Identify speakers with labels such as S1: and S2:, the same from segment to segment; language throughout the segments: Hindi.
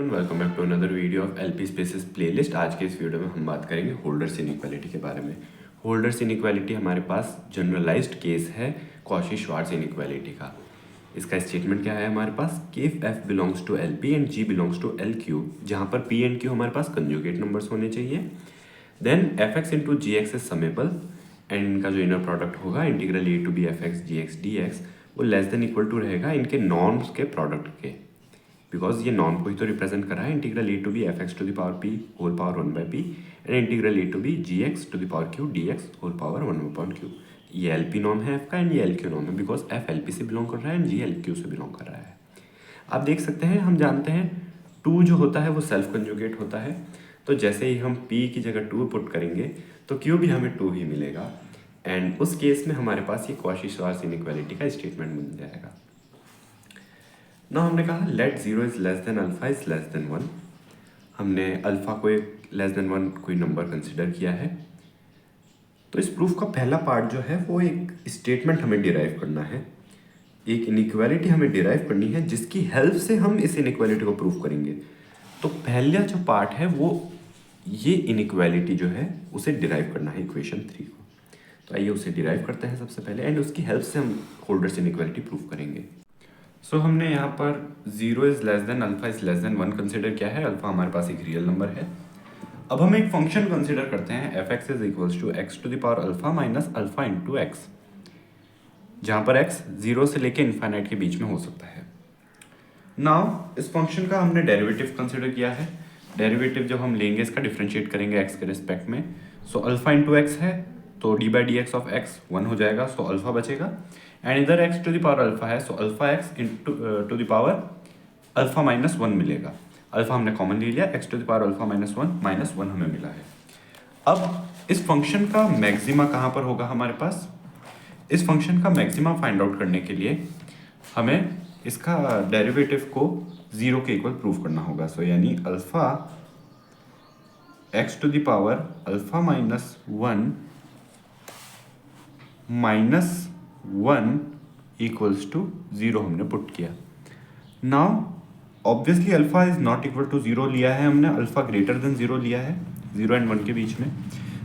S1: Welcome back to another video of LP spaces playlist. आज के इस वीडियो में हम बात करेंगे होल्डर्स इनइक्वालिटी के बारे में। होल्डर्स इनइक्वालिटी हमारे पास जनरलाइज्ड केस है कॉची-श्वार्ट्ज इनइक्वालिटी का। इसका स्टेटमेंट क्या है हमारे पास कि if f belongs to L p and g belongs to L q, जहाँ पर पी एंड क्यू हमारे पास कंजुगेट नंबर्स होने चाहिए, then F X into ji X is summable and इनका जो इनर प्रोडक्ट होगा integral A to B F X G x D X वो लेस देन इक्वल टू रहेगा इनके नॉर्म्स के प्रोडक्ट के, बिकॉज ये नॉर्म को ही तो रिप्रेजेंट कर रहा है। Integral A to B F x to the power p whole power 1/p and integral A to b g x to the power q d x whole power 1/q। ये एल पी नॉर्म है एफ का एंड ये एल क्यू नॉर्म है, बिकॉज एफ एल पी से बिलोंग कर रहा है एंड जी एल क्यू से बिलोंग कर रहा है। आप देख सकते हैं, हम जानते हैं टू जो होता है वो सेल्फ कंजुगेट होता है, तो जैसे ही हम p की जगह 2 पुट करेंगे तो q भी हमें 2 ही मिलेगा एंड उस केस में हमारे पास ये कॉची-श्वार्ट्ज इनइक्वालिटी का स्टेटमेंट बन जाएगा। ना हमने कहा let 0 is less than alpha is less than 1। हमने अल्फा को एक लेस देन 1 कोई नंबर कंसिडर किया है, तो इस प्रूफ का पहला पार्ट जो है वो एक स्टेटमेंट हमें डिराइव करना है, एक इनइक्वालिटी हमें डिराइव करनी है जिसकी हेल्प से हम इस इनइक्वालिटी को प्रूफ करेंगे। तो पहला जो पार्ट है वो ये इनइक्वालिटी जो है उसे डिराइव करना है इक्वेशन 3 को। तो आइए उसे डिराइव करते हैं सबसे पहले एंड उसकी हेल्प से हम होल्डर्स इनइक्वालिटी प्रूफ करेंगे। सो हमने यहाँ पर 0 is less than alpha is less than 1 consider किया है। अल्फा हमारे पास एक रियल नंबर है। अब हम एक फंक्शन कंसिडर करते हैं f x is equals to x to the power alpha minus alpha into x, जहाँ पर x 0 से लेके इन्फाइनाइट के बीच में हो सकता है। नाउ इस फंक्शन का हमने डेरिवेटिव कंसिडर किया है। डेरिवेटिव जब हम लेंगे इसका डिफरेंशिएट करेंगे x के रिस्पेक्ट में, सो अल्फा इंटू एक्स है तो D by D X of X 1 हो जाएगा, सो अल्फा बचेगा एंड इधर x to the power alpha है, so alpha x to the power alpha minus 1 मिलेगा। अल्फा हमने कॉमन ले लिया, x to the power alpha minus 1 हमें मिला है। अब इस फंक्शन का मैक्सिमा कहाँ पर होगा हमारे पास? इस फंक्शन का मैक्सिमा फाइंड आउट करने के लिए हमें इसका डेरिवेटिव को 0 के इक्वल प्रूव करना होगा। सो यानी alpha x to the power alpha minus 1 equals to 0 हमने पुट किया। Now obviously alpha is not equal to 0 लिया है हमने, अल्फा ग्रेटर देन 0 लिया है, 0 एंड 1 के बीच में।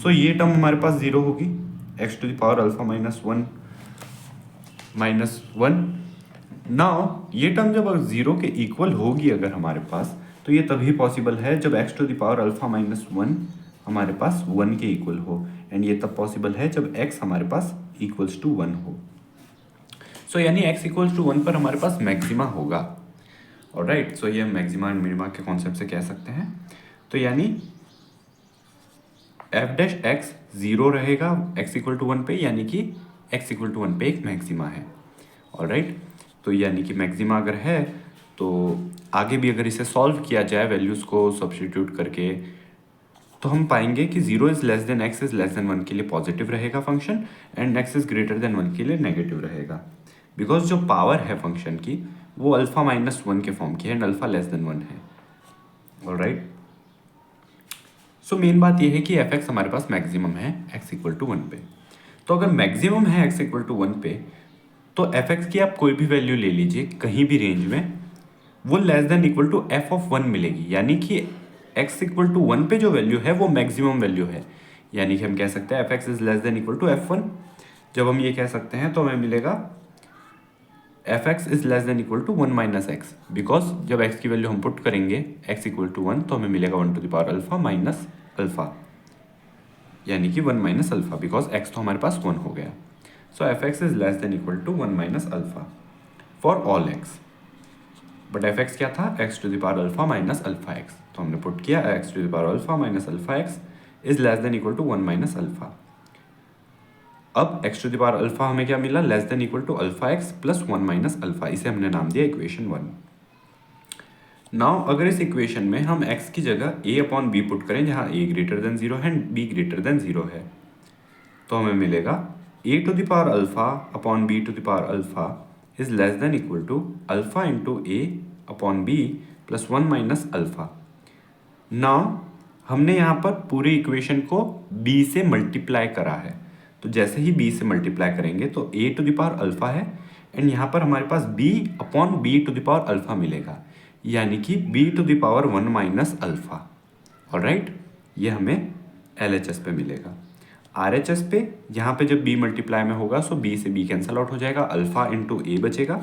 S1: सो ये टर्म हमारे पास 0 होगी, x to the power alpha minus 1। Now ये टर्म जब 0 के इक्वल होगी अगर हमारे पास, तो ये तभी पॉसिबल है जब x to the power alpha minus 1 हमारे पास 1 के इक्वल हो, एंड ये तब पॉसिबल है जब x हमारे पास इक्वल्स टू 1 हो। सो यानी x इक्वल्स टू 1 पर हमारे पास मैक्सिमा होगा। ऑलराइट, सो ये मैक्सिमा एंड मिनिमा के कॉन्सेप्ट से कह सकते हैं। तो यानी एफ डैश एक्स 0 रहेगा x इक्वल टू 1 पे, यानी कि x इक्वल टू 1 पे एक मैक्सिमा है। ऑलराइट, तो यानी कि मैक्सिमा अगर है तो आगे भी अगर इसे सॉल्व किया जाए वैल्यूज़ को सब्स्टिट्यूट करके, तो हम पाएंगे कि 0 is less then x is less than 1 के लिए पॉजिटिव रहेगा function and x is greater than 1 के लिए नेगेटिव रहेगा, बिकॉज जो पावर है फंक्शन की वो अल्फा माइनस 1 के फॉर्म की है एंड अल्फा लेस देन 1 है। ऑलराइट, सो मेन बात ये है कि एफ एक्स हमारे पास मैक्सिमम है x इक्वल टू 1 पे। तो अगर मैक्सिमम है x इक्वल टू 1 पे, तो एफ एक्स की आप कोई भी वैल्यू ले लीजिए कहीं भी रेंज में, वो less than equal to f of 1 मिलेगी, यानी कि x इक्वल टू 1 पे जो वैल्यू है वो मैक्सिमम वैल्यू है। यानी कि हम कह सकते हैं f x is less than equal to f 1। जब हम ये कह सकते हैं तो हमें मिलेगा f x is less than equal to 1 minus x, because जब x की वैल्यू हम पुट करेंगे x इक्वल टू 1 तो हमें मिलेगा 1 to the power alpha minus alpha, यानी कि 1 माइनस अल्फा, बिकॉज x तो हमारे पास 1 हो गया। So F x is less than equal to 1 minus alpha for all x। But F X क्या था? x to the power alpha minus alpha X, तो हमने पुट किया x to the power alpha minus alpha X is less than equal to 1 minus alpha. अब x to the power alpha हमें क्या मिला? Less than equal to alpha X plus 1 minus alpha, इसे हमने नाम दिया इक्वेशन 1। नाउ अगर इस इक्वेशन में हम x की जगह a अपॉन b पुट करें, जहाँ a ग्रेटर देन 0 है एंड b ग्रेटर देन 0 है, तो हमें मिलेगा a to the power alpha upon b to the power alpha is less than equal to alpha into a upon b plus 1 minus alpha. Now हमने यहाँ पर पूरी इक्वेशन को b से मल्टीप्लाई करा है, तो जैसे ही b से मल्टीप्लाई करेंगे तो a to the power alpha है एंड यहाँ पर हमारे पास b upon b to the power alpha मिलेगा, यानी कि b⁻1 माइनस अल्फ़ा। ऑलराइट, ये हमें LHS पे मिलेगा। RHS पे यहाँ पे जब b मल्टीप्लाई में होगा सो b से b कैंसल आउट हो जाएगा, अल्फ़ा इंटू a बचेगा,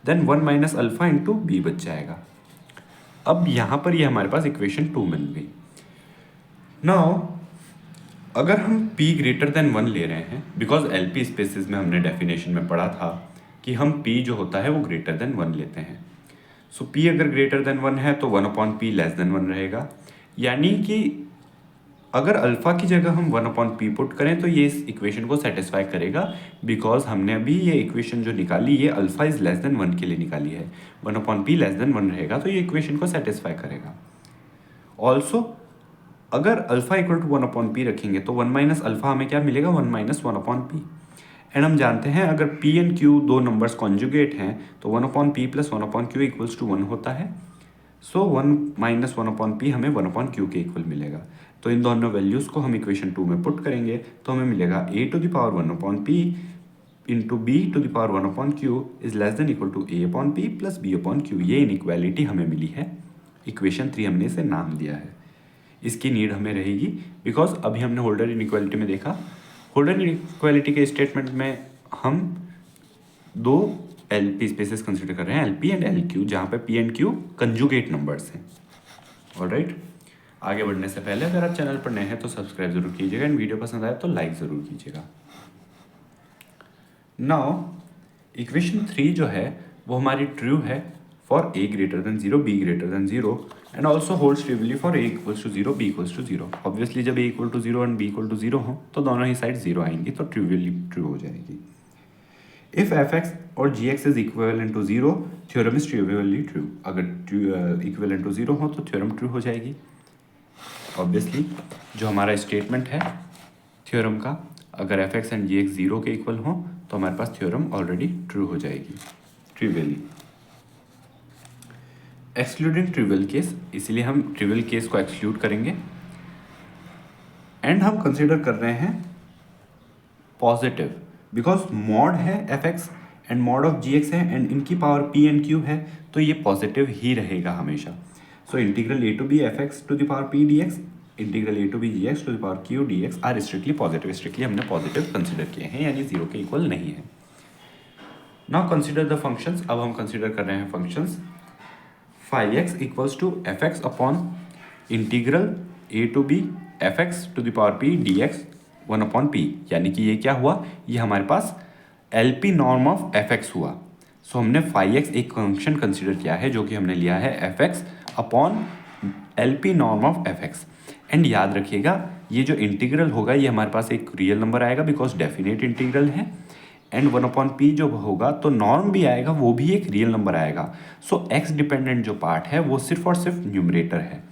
S1: then 1 minus alpha into b बच जाएगा। अब यहाँ पर ये हमारे पास इक्वेशन 2 मिल गई। नाउ अगर हम p ग्रेटर देन 1 ले रहे हैं, बिकॉज LP स्पेसिस में हमने डेफिनेशन में पढ़ा था कि हम p जो होता है वो ग्रेटर देन 1 लेते हैं। सो p अगर ग्रेटर देन 1 है तो 1/p लेस देन 1 रहेगा, यानी कि अगर अल्फ़ा की जगह हम 1/p पुट करें तो ये इस इक्वेशन को सेटिस्फाई करेगा, बिकॉज हमने अभी ये इक्वेशन जो निकाली ये अल्फ़ा इज़ लेस देन 1 के लिए निकाली है। 1/p लेस देन 1 रहेगा तो ये इक्वेशन को सेटिस्फाई करेगा। ऑल्सो अगर अल्फ़ा इक्वल टू 1/p रखेंगे तो 1 माइनस अल्फ़ा हमें क्या मिलेगा, 1 माइनस 1/p। एंड हम जानते हैं अगर p एंड q दो नंबर्स कॉन्जुगेट हैं तो 1/p plus 1/q equals to 1 होता है। सो 1 माइनस 1/p हमें 1/q के इक्वल मिलेगा। तो इन दोनों वैल्यूज़ को हम इक्वेशन 2 में पुट करेंगे तो हमें मिलेगा a⁻1/p into b⁻1/q is less than equal to a/p plus b/q। ये इनइक्वालिटी हमें मिली है, इक्वेशन 3 हमने इसे नाम दिया है। इसकी नीड हमें रहेगी बिकॉज अभी हमने होल्डर इनइक्वालिटी में देखा, होल्डर इनइक्वालिटी के स्टेटमेंट में हम दो LP स्पेसेस कंसिडर कर रहे हैं, LP एंड LQ, जहाँ पे P and Q conjugate numbers हैं। ऑलराइट, आगे बढ़ने से पहले अगर आप चैनल पर नए हैं तो सब्सक्राइब जरूर कीजिएगा एंड वीडियो पसंद आए तो लाइक ज़रूर कीजिएगा। नाउ इक्वेशन 3 जो है वो हमारी ट्रू है for a greater than 0, b greater than 0 and also holds trivially for a equals to 0, b equals to 0। Obviously जब a equal to 0 and b equal to 0 हो तो दोनों ही साइड 0 आएंगी तो ट्रिवियली ट्रू हो जाएगी। इफ fx और gx is equivalent to 0, theorem is trivially true. अगर इक्विवेलेंट टू 0 हो तो थ्योरम ट्रू हो जाएगी। ऑब्वियसली जो हमारा स्टेटमेंट है थ्योरम का, अगर fx एंड gx 0 के इक्वल हो तो हमारे पास थ्योरम ऑलरेडी ट्रू हो जाएगी ट्रिवियली। एक्सक्लूडिंग ट्रिवियल केस, इसलिए हम ट्रिवियल केस को एक्सक्लूड करेंगे एंड हम कंसिडर कर रहे हैं पॉजिटिव, बिकॉज मॉड है fx and mod of gx है एंड इनकी पावर p एंड q है तो ये पॉजिटिव ही रहेगा हमेशा। So integral a to b fx to the power p dx, integral a to b gx to the power q dx are strictly positive. Strictly हमने पॉजिटिव कंसिडर किए हैं, यानी 0 के इक्वल नहीं है। Now consider the functions. अब हम कंसिडर कर रहे हैं functions. Phi x equals to fx upon integral a to b fx to the power p dx 1/p, यानी कि ये क्या हुआ, ये हमारे पास LP नॉर्म ऑफ fx हुआ। सो हमने फाई एक्स एक फंक्शन कंसिडर किया है जो कि हमने लिया है fx upon LP norm of fx। And याद रखिएगा ये जो इंटीग्रल होगा ये हमारे पास एक रियल नंबर आएगा बिकॉज डेफिनेट इंटीग्रल है, एंड 1/p जो होगा तो नॉर्म भी आएगा, वो भी एक रियल नंबर आएगा। सो x डिपेंडेंट जो पार्ट है वो सिर्फ और सिर्फ न्यूमरेटर है।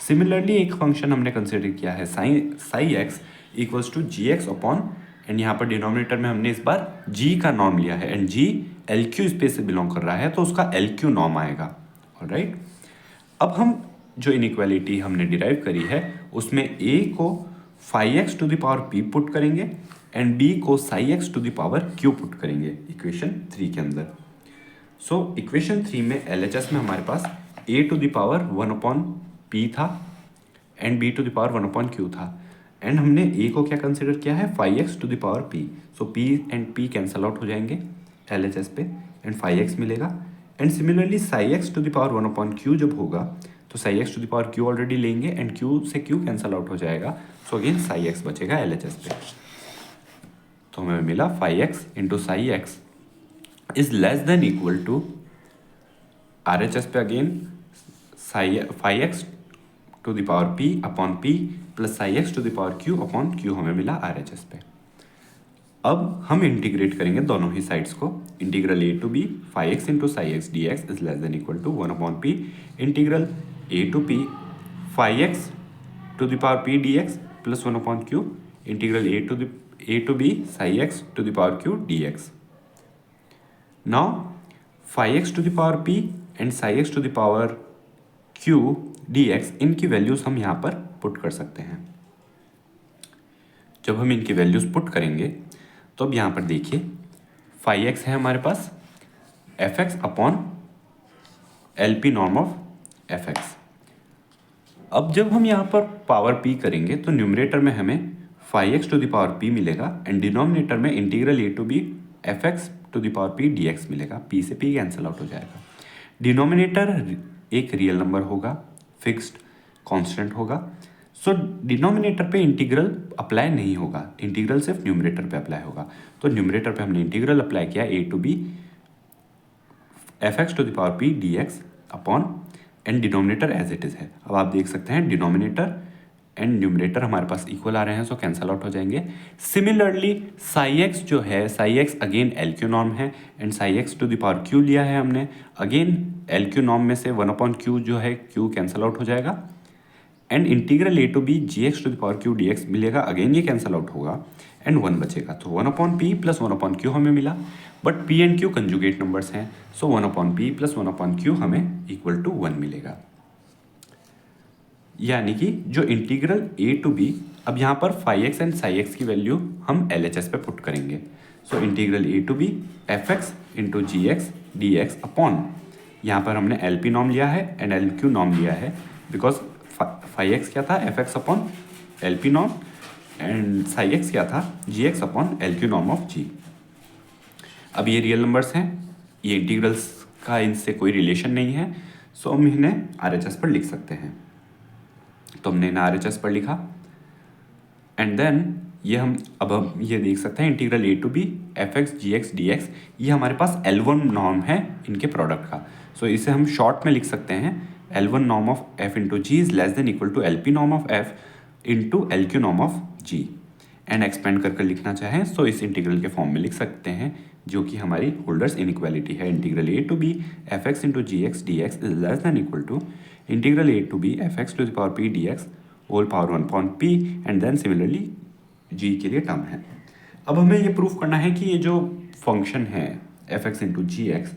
S1: सिमिलरली एक फंक्शन हमने कंसिडर किया है psi x equals to g x upon, and यहाँ पर डिनोमिनेटर में हमने इस बार g का नॉर्म लिया है एंड g LQ स्पेस से बिलोंग कर रहा है तो उसका LQ नॉर्म आएगा। ऑलराइट, अब हम जो इनइक्वालिटी हमने डिराइव करी है उसमें a को phi x to the power p put करेंगे एंड b को psi x to the power q put करेंगे इक्वेशन 3 के अंदर। सो इक्वेशन 3 में LHS में हमारे पास a to the power 1/p था and b to the power 1/q था, एंड हमने a को क्या कंसिडर किया है, phi x to the power p। So p and p cancel out हो जाएंगे LHS पे एंड फाई एक्स मिलेगा। And similarly psi x to the power 1/q जब होगा तो psi x to the power q already लेंगे एंड q से q कैंसल आउट हो जाएगा। सो अगेन साई एक्स बचेगा LHS पे। तो हमें मिला phi x into psi x is less than equal to RHS पे again phi x to the power p upon p plus psi x to the power q upon q हमें मिला RHS पे। अब हम इंटीग्रेट करेंगे दोनों ही साइड्स को। Integral a to b phi x into psi x D x is less than equal to 1/p integral a to p phi x to the power p dx plus 1/q integral a to b psi x to the power q dx। Now phi x to the power p and psi x to the power q dx, इनकी वैल्यूज हम यहाँ पर पुट कर सकते हैं। जब हम इनकी वैल्यूज पुट करेंगे तो अब यहाँ पर देखिए फाई एक्स है हमारे पास fx upon LP norm of fx। अब जब हम यहाँ पर पावर p करेंगे तो न्यूमरेटर में हमें 5x to the power p मिलेगा एंड डिनोमिनेटर में integral a to b fx to the power p dx मिलेगा। p से p कैंसिल आउट हो जाएगा। डिनोमिनेटर एक रियल नंबर होगा, फिक्स्ड कांस्टेंट होगा, सो डिनोमिनेटर पे इंटीग्रल अप्लाई नहीं होगा, इंटीग्रल सिर्फ न्यूमरेटर पे अप्लाई होगा। तो न्यूमरेटर पे हमने इंटीग्रल अप्लाई किया a to b fx to the power p dx upon and denominator as it is है। अब आप देख सकते हैं डिनोमिनेटर एंड न्यूमरेटर हमारे पास इक्वल आ रहे हैं, सो कैंसल आउट हो जाएंगे। सिमिलरली साई एक्स जो है, psi X again L Q norm है and psi x to the power Q लिया है हमने, अगेन एल क्यू नॉर्म में से 1/q जो है q कैंसल आउट हो जाएगा and integral a to b gx to the power q dx मिलेगा, अगेन ये कैंसल आउट होगा एंड 1 बचेगा। तो 1/p प्लस 1/q हमें मिला, but p and q conjugate numbers हैं, सो 1/p प्लस 1/q हमें इक्वल टू 1 मिलेगा। यानी कि जो इंटीग्रल a टू b, अब यहाँ पर phi x and psi x की वैल्यू हम LHS पे पुट करेंगे। So integral a to b fx into ji x D x upon, यहाँ पर हमने LP नॉर्म लिया है एंड LQ नॉर्म लिया है, बिकॉज फाई एक्स क्या था fx upon LP norm and psi x क्या था gx upon LQ norm of g। अब ये रियल नंबर्स हैं, ये इंटीग्रल्स का इनसे कोई रिलेशन नहीं है, सो हम इन्हें RHS पर लिख सकते हैं। तो हमने इन्हें RHS पर लिखा एंड देन ये हम ये देख सकते हैं integral a to b fx gx dx, ये हमारे पास L1 नॉर्म है इनके प्रोडक्ट का। सो इसे हम शॉर्ट में लिख सकते हैं L1 norm of f into g is less than equal to LP norm of f into LQ norm of g। And expand कर लिखना चाहें सो इस इंटीग्रल के फॉर्म में लिख सकते हैं, जो कि हमारी होल्डर्स इनइक्वालिटी है। Integral a to b fx into gx dx is less than equal to integral a to b fx to the power p dx whole power 1/p and then similarly g के लिए टर्म है। अब हमें ये प्रूफ करना है कि ये जो फंक्शन है fx इंटू जी एक्स,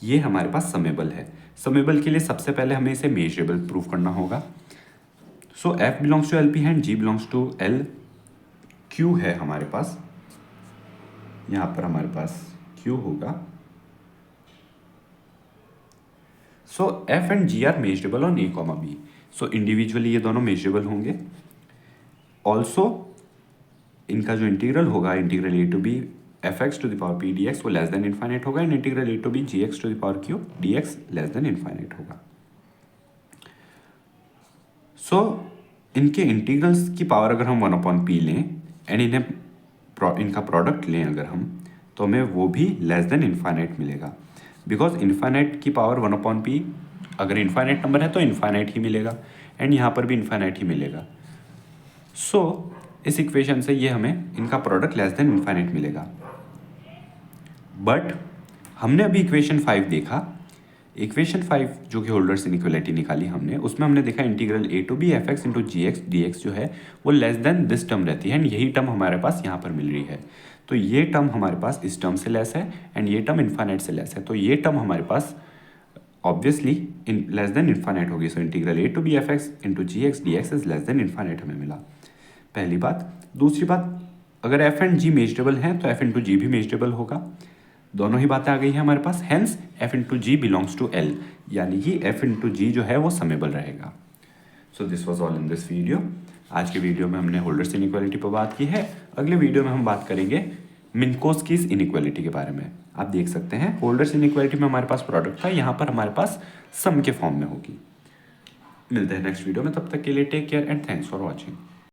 S1: ये हमारे पास समेबल है। समेबल के लिए सबसे पहले हमें इसे मेजरेबल प्रूफ करना होगा। So f belongs to LP है and g belongs to L, q है हमारे पास, यहाँ पर हमारे पास q होगा। So f and g are measurable on a, b, so individually ये दोनों मेजरेबल होंगे। ऑल्सो इनका जो इंटीग्रल होगा, integral a to b fx to the power p dx वो लेस देन इनफाइनाइट होगा and integral a to b gx to the power q dx less than infinite होगा। सो इनके इंटीग्रल्स की पावर अगर हम 1/p लें एंड इनका प्रोडक्ट लें अगर हम, तो हमें वो भी लेस देन इनफाइनाइट मिलेगा, बिकॉज इनफाइनाइट की पावर 1/p, अगर इनफाइनाइट नंबर है तो इनफाइनाइट ही मिलेगा एंड यहाँ पर भी इनफाइनाइट ही मिलेगा। सो इस इक्वेशन से ये हमें इनका प्रोडक्ट लेस देन इनफाइनाइट मिलेगा। बट हमने अभी इक्वेशन 5 देखा, इक्वेशन 5 जो कि होल्डर्स इनइक्वालिटी निकाली हमने, उसमें हमने देखा integral a to b fx into ji x D x जो है वो लेस देन दिस टर्म रहती है एंड यही टर्म हमारे पास यहाँ पर मिल रही है। तो ये टर्म हमारे पास इस टर्म से लेस है एंड ये टर्म इनफाइनाइट से लेस है, तो ये टर्म हमारे पास ऑब्वियसली लेस देन इनफाइनाइट होगी। So integral a to b fx into ji x D x is less than infinite हमें मिला, पहली बात। दूसरी बात, अगर f एंड g मेजरेबल हैं तो f इंटू जी भी मेजरेबल होगा। दोनों ही बातें आ गई हैं हमारे पास, hence f into G belongs to L, यानी कि f इंटू जी जो है वो समेबल रहेगा। So this was all in this video. आज के वीडियो में हमने होल्डर्स इनइक्वालिटी पर बात की है। अगले वीडियो में हम बात करेंगे मिन्कोस्कीज इनइक्वालिटी के बारे में। आप देख सकते हैं होल्डर्स इनइक्वालिटी में हमारे पास प्रोडक्ट था, यहाँ पर हमारे पास सम के फॉर्म में होगी। मिलते हैं नेक्स्ट वीडियो में, तब तक के लिए take care and thanks for watching.